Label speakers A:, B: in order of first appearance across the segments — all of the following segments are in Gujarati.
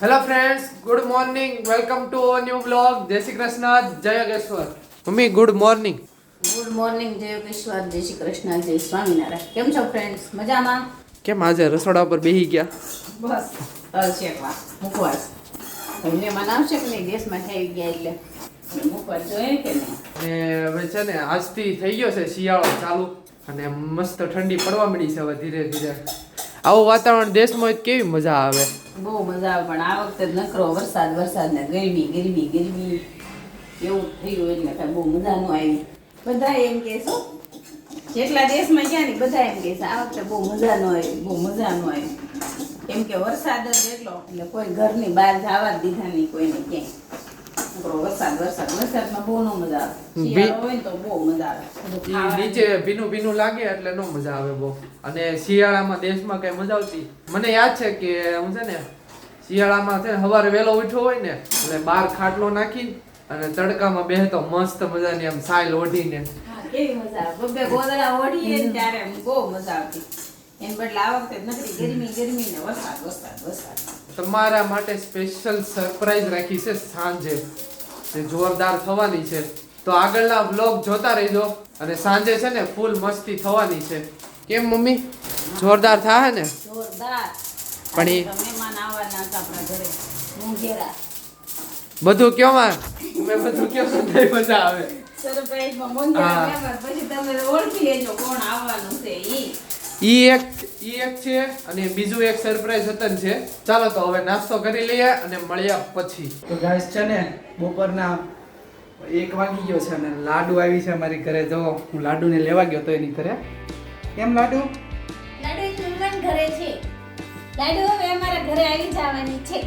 A: Hello friends, good morning. Welcome to a new blog. જય શ્રી કૃષ્ણ, જય Yogeshwar. Mummy good morning.
B: Good morning, જય યોગેશ્વર, જય શ્રી કૃષ્ણ, જય સ્વામિનારાયણ. કેમ છો ફ્રેન્ડ્સ? મજામાં?
A: કેમ આજે રસોડા પર બેહી ગયા?
B: બસ શેકવા મુકવાસ. મહેમાન આવશે કે નહીં? દેશમાં થઈ ગયા એટલે મુકવાસ જોઈએ કે નહીં?
A: અને હવે છે ને આજથી થઈ ગયો છે શિયાળો ચાલુ અને મસ્ત ઠંડી પડવા મળી છે હવે ધીરે ધીરે. આવું વાતાવરણ દેશમાં જ કેવી મજા આવે.
B: બહુ મજા આવે, પણ આ વખતે નકરો વરસાદ ને ગરમી એવું થયું એટલે કાંઈ બહુ મજા ન આવી. બધા એમ કહે છે, જેટલા દેશમાં ગયા ને બધા એમ કહે છે આ વખતે બહુ મજા ન આવી. કેમ કે વરસાદ જ એટલો એટલે કોઈ ઘરની બહાર જવા જ દીધા નહીં કોઈને ક્યાંય. વરસાદમાં બહુ ન મજા આવે. શિયાળો હોય ને તો બહુ મજા આવે.
A: નીચે ભીનું ભીનું લાગે એટલે નો મજા આવે બહુ. અને શિયાળામાં દેશમાં કઈ મજા આવતી. મને યાદ છે કે હું છે ને શિયાળામાં છે ને સવારે વહેલો ઉઠ્યો હોય ને એટલે બહાર ખાટલો નાખી અને તડકામાં બેહતો મસ્ત મજાની આમ સાઈલ ઓઢીને.
B: કેવી મજા આવે, બબ્બે ગોદડા ઓઢીએ ને ત્યારે બહુ મજા આવતી. એમ બદલે આ વખતે નકરી ગરમી ને વરસાદ.
A: તમારા માટે સ્પેશિયલ સરપ્રાઈઝ રાખી છે સાંજે, જે જોરદાર થવાની છે. તો આગળના વ્લોગ જોતા રહેજો. અને સાંજે છે ને ફૂલ મસ્તી થવાની છે. કેમ મમ્મી, જોરદાર થાય ને?
B: જોરદાર.
A: પણ ઈ
B: મહેમાન આવવાના હતા આપણા ઘરે, મુંગેરા.
A: બધું કેમાં મેં બધું કેવું નહીં મજા આવે.
B: સરપ્રાઈઝમાં મુંગેરા મહેમાન, પછી તમે ઓળખી લેજો કોણ આવવાનું છે
A: ઈ એક છે અને બીજું એક સરપ્રાઈઝ હતન છે. ચાલો તો હવે નાસ્તો કરી લઈએ અને મળ્યા પછી. તો ગાઈસ છે ને બપોરના 1 વાગી ગયો છે અને લાડુ આવી છે અમારી ઘરે. જો હું લાડુને લેવા ગયો તો એની ઘરે. કેમ લાડુ?
C: લાડુ મહેમાન ઘરે છે. લાડુ હવે અમારા ઘરે આવી જવાની છે.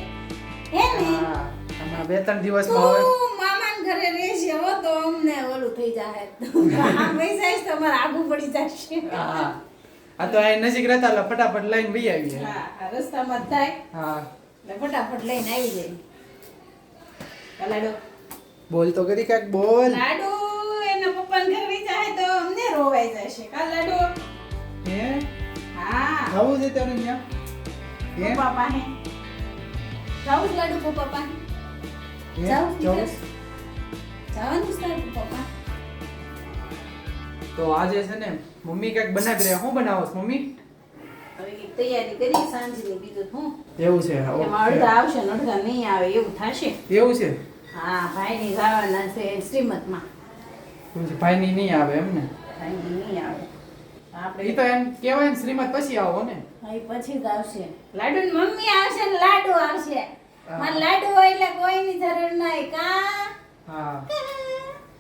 C: હે ને?
A: હા, હમણાં 2-3 દિવસમાં હવે
C: તું મામાન ઘરે રહેશે હો તો અમને ઓલું થઈ જાય. આ પૈસા જ તમારે આગું પડી જશે.
A: હા આ તો અહીં નજીક રહેતા એટલે ફટાફટ લઈને બી આવીએ.
B: હા, આ રસ્તામાં જ થાય
A: હા
C: એટલે ફટાફટ લઈને આવી જાય.
B: લાડુ
A: બોલ તો કરી કાક બોલ.
B: લાડુ એના પપ્પાને ઘરે વહી જાય તો અમને રોવાઈ જશે. કા લાડુ?
A: હે
B: હા,
A: આવું છે તને ત્યાં? હે
B: પપ્પા પાસે
C: જાઉં જ લાડુ પપ્પા પાસે.
A: હે?
C: જાઉં
A: જાઉં?
C: જવાનું જ તારું પપ્પા.
A: તો આજે છે ને મમ્મી કઈક બનાવી રહ્યા. શું બનાવો છો મમ્મી?
B: હવે ઈ તૈયારી કરી સાંજની, બીજું શું?
A: એવું છે.
B: એમાં
A: ઓકે.
B: અડધા આવશે ને અડધા નહીં આવે એવું થશે.
A: એવું છે.
B: હા, ભાઈની જવાના છે શ્રીમતમાં.
A: એવું છે. ભાઈની નહીં આવે એમ ને?
B: ભાઈની નહીં આવે.
A: એ
B: આપણે
A: તો એમ કહેવાય ને શ્રીમત પછી આવો ને.
C: હા, ઈ પછી જ આવશે.
B: લાડુની
C: મમ્મી આવશે ને લાડુ આવશે. મારે લાડુ હોય એટલે કોઈની જરૂર નહીં. કા
A: હા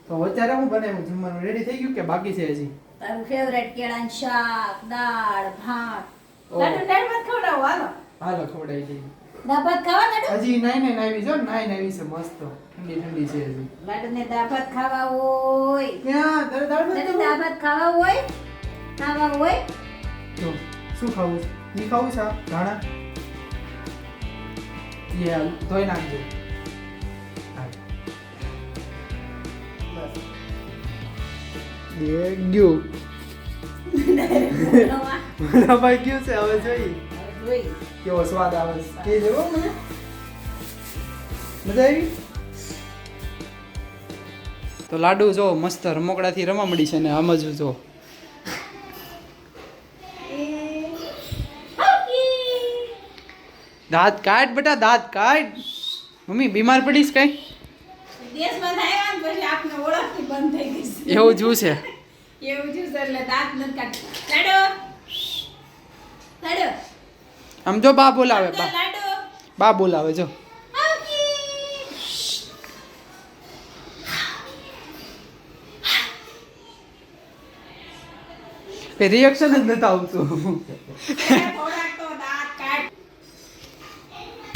A: તો અત્યારે હું બનાવ્યું જમવાનું રેડી થઈ ગયું કે બાકી છે હજી?
C: તારું ફેવરેટ કેળાનું શાક, દાળ, ભાત.
A: ઓહ.
B: લાડુ દાળ ભાત ખવડાવો હાલો.
A: હાલો ખવડાવી દઈ.
C: દાળ ભાત ખાવા લાડુ?
A: હજી નાઈ આવી જો નાઈ છે મસ્ત ઠંડી છે હજી.
B: લાડુને દાળ ભાત ખાવા હોય.
A: ક્યાં તારે દાળ ભાત
C: તને
A: ખાવું?
C: દાળ ભાત ખાવા હોય?
A: જો શું ખાવું છે? ઈ ખાવું છે આ ધાણા? યે ધોઈ નાખજો. એ ગયું ભાઈ ગયું છે. હવે જોઈ
B: જોઈ
A: કેવો સ્વાદ આવે છે. એ જોવો મને મજા આવી. તો લાડુ જો મસ્ત રમકડાથી રમવા મળી છે ને આમ જ જો. દાંત કાઢ બેટા, દાંત કાઢ. મમ્મી બીમાર પડીશ કઈ?
B: દેશમાં આવ્યા ને પછી આપને ઓળખતી બંધ થઈ ગઈ છે.
A: એવું જ છે.
B: એવું જ છે એટલે દાંત નથી કાઢતા. લાડુ લાડુ
A: આમ જો બા બોલાવે.
B: લાડુ
A: બા બોલાવે જો. રિએક્શન જ નથી આવતું.
B: થોડાક તો દાંત કાઢ.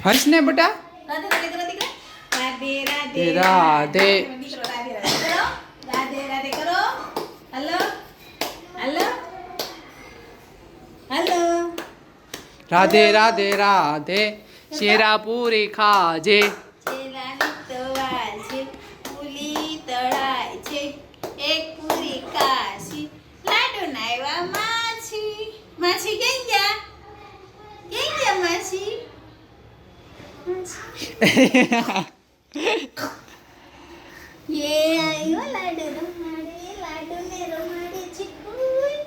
A: હર્ષ ને બેટા.
C: રાધે રાધે કરો દીકરા.
B: રાધે રાધે
A: રાધે.
B: દીકરો રાધે રાધે કરો. રાધે રાધે કરો. Hello hello hello.
A: Radhe Radhe Radhe. શેરા પૂરી ખાજે.
C: છેલાની તવાલ છે, પુલી તળાય છે, એક પૂરી કાશી. લાડુ નાયવા માછી. માછી કેમ ગયા? માછી? યે આયો લાડુ ને રમાડે ચીકુઈ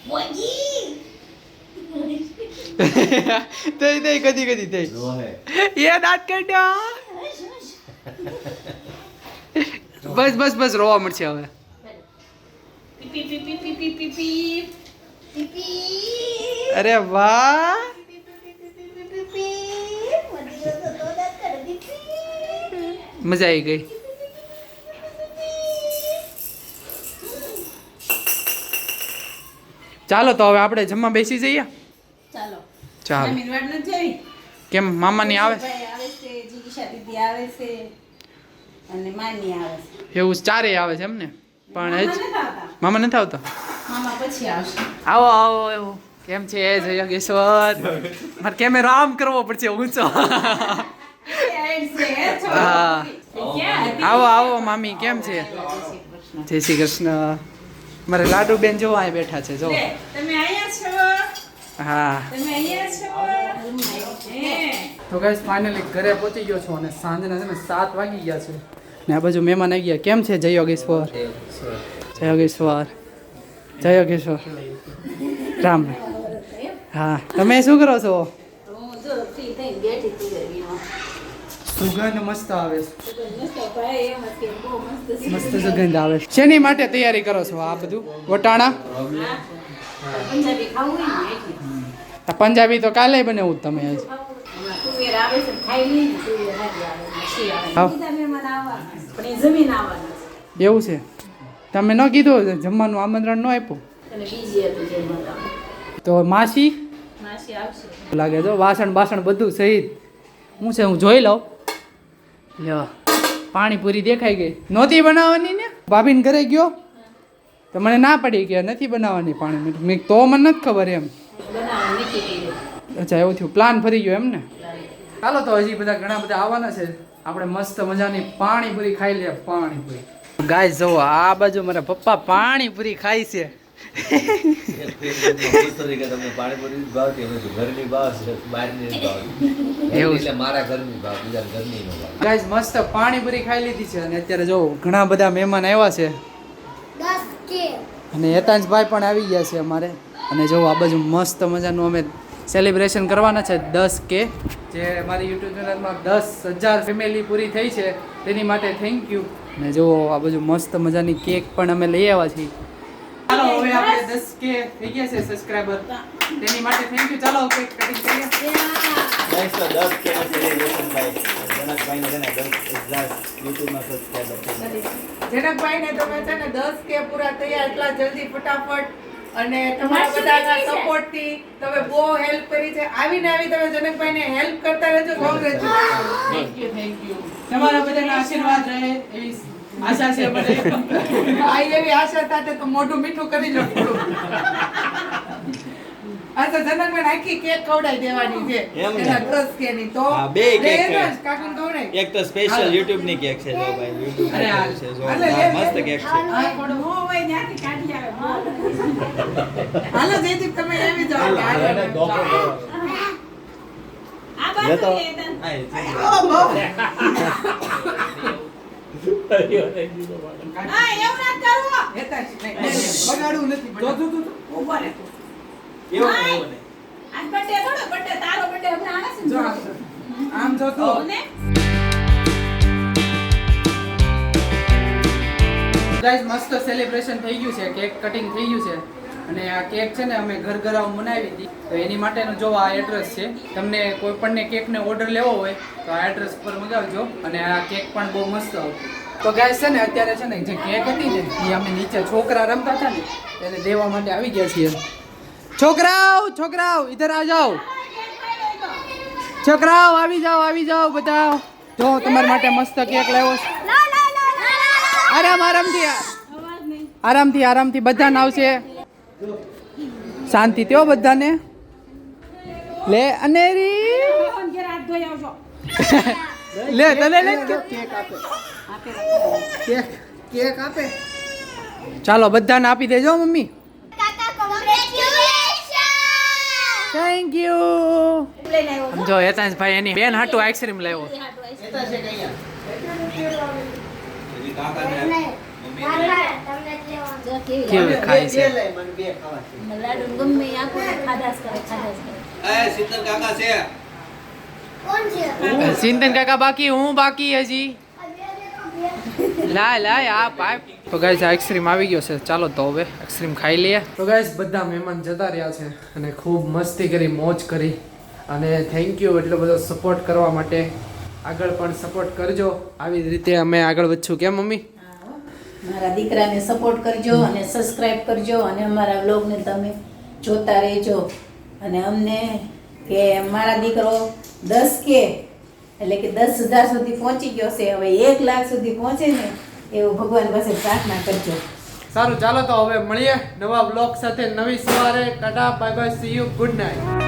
C: બોજી
A: તે કદી કદી તે એ દાંત કાઢ્યા બસ રોવા મળશે હવે
B: પી પી પી પી પી પી પી
C: પીપી
A: અરે વાહ મજા આવી ગઈ ચાલો તો હવે આપણે જમવા બેસી જઈએ
B: ચાલો
A: ચાલો
B: જમીન વાડ ન જઈ
A: કેમ મામાની આવે
B: ભાઈ આવે છે જીગીશા દીદી આવે છે અને માની આવે છે
A: એવું ચારે આવે છે એમ ને પણ
B: મામા
A: હજ
B: નથી આવતા.
A: મામા નથી આવતા
B: મામા પછી આવશે
A: આવો આવો આવો કેમ છે જય યોગેશ્વર મારે કેમેરો આમ કરવો પડશે ઊંચો હા. આવો આવો મામી કેમ છે જય શ્રી કૃષ્ણ મારે લાડુ બેન જો અહીં બેઠા છે જો
B: તમે અહીંયા છો
A: હા
B: તમે અહીંયા છો હે
A: તો ગાઈસ ફાઇનલી ઘરે પહોંચી ગયો છું અને સાંજના છે ને 7 વાગી ગયા છે ને આ બાજુ મહેમાન આવી ગયા કેમ છે જય યોગેશ્વર જય યોગેશ્વર જય યોગેશ્વર રામ હા તમે શું કરો છો
B: હું જો ફ્રી થઈને બેઠી હતી ગરમીમાં
A: સુગંધ મસ્ત આવે છે
B: મસ્ત ભાઈ એમ જ કે બહુ મસ્ત છે
A: મસ્ત સુગંધ આવે છે શેની માટે તૈયારી કરો છો આ બધું વટાણા
B: પંજાબી ખાવું હોય ને એટલે
A: આ પંજાબી તો કાલે બનાવું તમે આજ
B: હમણાં તુવેર આવે છે ને ખાઈ લઈએ ને તુવેર હારી આવે મસી આવે
A: હા.
B: બીજા મહેમાન આવવાના પણ એ જમીન આવવાના
A: એવું છે તમે ન કીધું જમવાનું આમંત્રણ ન આપ્યું
B: અને બીજી હતું જે બધા
A: તો માસી
B: માસી આવશે
A: લાગે જો વાસણ બાસણ બધું સહિત હું છે હું જોઈ લઉં લ્યો પાણીપુરી દેખાઈ ગઈ નહોતી બનાવવાની ને ભાભીને ઘરે ગયો તો મને ના પડી કે નથી બનાવવાની પાણી મેં તો મને નથી ખબર એમ
B: બનાવવાનું નક્કી કર્યું
A: અચ્છા એવું થયું પ્લાન ફરી ગયો એમ ને ચાલો તો હજી બધા ઘણા બધા આવવાના છે આપણે મસ્ત મજાની પાણીપુરી ખાઈ લઈએ પાણીપુરી ગાય જુઓ આ બાજુ મારા પપ્પા પાણીપુરી ખાય છે ગાઈસ મસ્ત પાણીપુરી ખાઈ લીધી છે અને અત્યારે જો ઘણા બધા મહેમાન આવ્યા છે
C: 10 કે
A: અને હેતાંશભાઈ પણ આવી ગયા છે અમારે અને જો આ બાજુ મસ્ત મજાનું અમે સેલિબ્રેશન કરવાના છે 10 કે જે મારી યુટ્યુબ ચેનલમાં 10,000 ફેમિલી પૂરી થઈ છે તેની માટે થેન્ક યુ અને જો આ બાજુ મસ્ત મજાની કેક પણ અમે લઈ આવ્યા છીએ ચાલો હવે આપણે 10 કે થઈ ગયા છે સબસ્ક્રાઇબર તેની માટે થેન્ક યુ ચાલો કેક કટિંગ કરીએ
D: ગાઈસ તો 10 કે નો સેલિબ્રેશન ભાઈ જનકભાઈને છે ને 10,000 યુટ્યુબમાં સબસ્ક્રાઇબર થઈ
A: જનકભાઈને તમે છે ને 10 કે પૂરા થયા એટલા જલ્દી ફટાફટ અને તમારા બધાના સપોર્ટથી તમે બહુ હેલ્પ કરી છે આવીને આવી તમે જનકભાઈને હેલ્પ કરતા રહેજો કોંગ્રેચ્યુલેશન થેન્ક યુ તમારા બધાના આશીર્વાદ રહે એવી આશા છે મને આ એવી આશા સાથે તો મોઢું મીઠું કરી લો થોડું આ તો જનકભાઈ આખી કેક ખવડાવી દેવાની છે
D: એમ ને?
A: એના 10 કે ની તો
D: હા, બે કેક
A: એનો જ
D: છે.
A: કાકુને ખવડાવી.
D: એક તો સ્પેશિયલ યુટ્યુબ ની કેક છે જો ભાઈ યુટ્યુબ
A: અરે હાલ.
D: છે જો
A: હાલે, લે,
D: મસ્ત
A: લે.
D: કેક છે
A: આ થોડું
B: હો ભાઈ ત્યાંથી કાઢી આવે
A: હાલો જયદીપ તમે આવી જાઓ
D: હાલો, હાલો,
A: હાલો.
D: ગોપરો ગોપરો.
B: આ બાજુ
D: જતો.
B: લે તને.
D: હા, એ છે.
B: હા એવું ના કરવો
A: હેતા જ નહીં. બગાડવું નથી જો જો જો
B: ઉભો રહે તું.
D: એવું ને, એવું ને.
B: આજ birthday થોડો birthday તારો birthday હમણાં આવે છે
A: જો
B: ને
A: આમ જો તો
B: ને
A: ગાઈસ મસ્ત સેલિબ્રેશન થઈ ગયું છે કેક કટિંગ થઈ ગયું છે અને આ કેક છે ને અમે ઘર ઘરાવ બનાવી હતી તો એની માટેનું જો આ એડ્રેસ છે તમને કોઈ પણને કેકને ઓર્ડર લેવો હોય તો આ એડ્રેસ પર મગાવજો અને આ કેક પણ બહુ મસ્ત આવશે તો ગાઈસ છે ને અત્યારે છે ને જે કેક હતી ને એ અમે નીચે છોકરા રમતા હતા ને એને દેવા માટે આવી ગયા છીએ છોકરાઓ છોકરાઓ ઇધર આ જાઓ છોકરાઓ આવી જાઓ બધા જો તમારા માટે મસ્ત કેક લાવ્યો છે આરામથી આરામથી બધાને આવશે શાંતિ તેઓ બધાને લે અનેરી
B: ફોન ઘેર હાથ ધોઈ આવજો
A: લે તને લે કેક આપે કેક આપે ચાલો બધાને આપી દેજો મમ્મી
C: કાકા કોંગ્રેચ્યુલેશન
A: થેન્ક યુ
C: લઈને આવ્યો છો?
A: જો હેતાંશભાઈ એની બેન હાટુ આઈસ્ક્રીમ લાવ્યો.
C: એ હાટુ આઈસ્ક્રીમ.
D: એતા છે કે અહીંયા એવી કાકાને મમ્મી
C: તમને જ લેવાનું. જો કેવી
A: કેવી ખાય છે.
D: બે લઈ મને બે ખાવા છે
C: લાગે. લાડુ ગમે એ આપો ને ખાધા જ કરે, ખાધા જ કરે.
D: એ સિદ્ધન કાકા છે
C: કોણ છે?
A: ચિંતન કાકા બાકી, હું બાકી હજી. લાય આ પાઇપ. તો ગાઈસ આઈસ્ક્રીમ આવી ગયો છે. ચાલો તો હવે આઈસ્ક્રીમ ખાઈ લઈએ. તો ગાઈસ બધા મહેમાન જતા રહ્યા છે અને ખૂબ મસ્તી કરી, મોજ કરી અને થેન્ક યુ એટલો બધો સપોર્ટ કરવા માટે. આગળ પણ સપોર્ટ કરજો. આવી જ રીતે અમે આગળ વધશું. કેમ મમ્મી?
B: મારા દીકરાને સપોર્ટ કરજો અને સબસ્ક્રાઇબ કરજો અને અમારા વ્લોગને તમે જોતા રહેજો. અને અમને કે મારા દીકરો 10K એટલે કે 10,000 સુધી પહોંચી ગયો છે. હવે 1 લાખ સુધી પહોંચે ને એવું ભગવાન પાસે પ્રાર્થના કરજો.
A: સારું ચાલો તો હવે મળીએ નવા બ્લોગ સાથે નવી સવારે. Tata bye bye, C you, good night.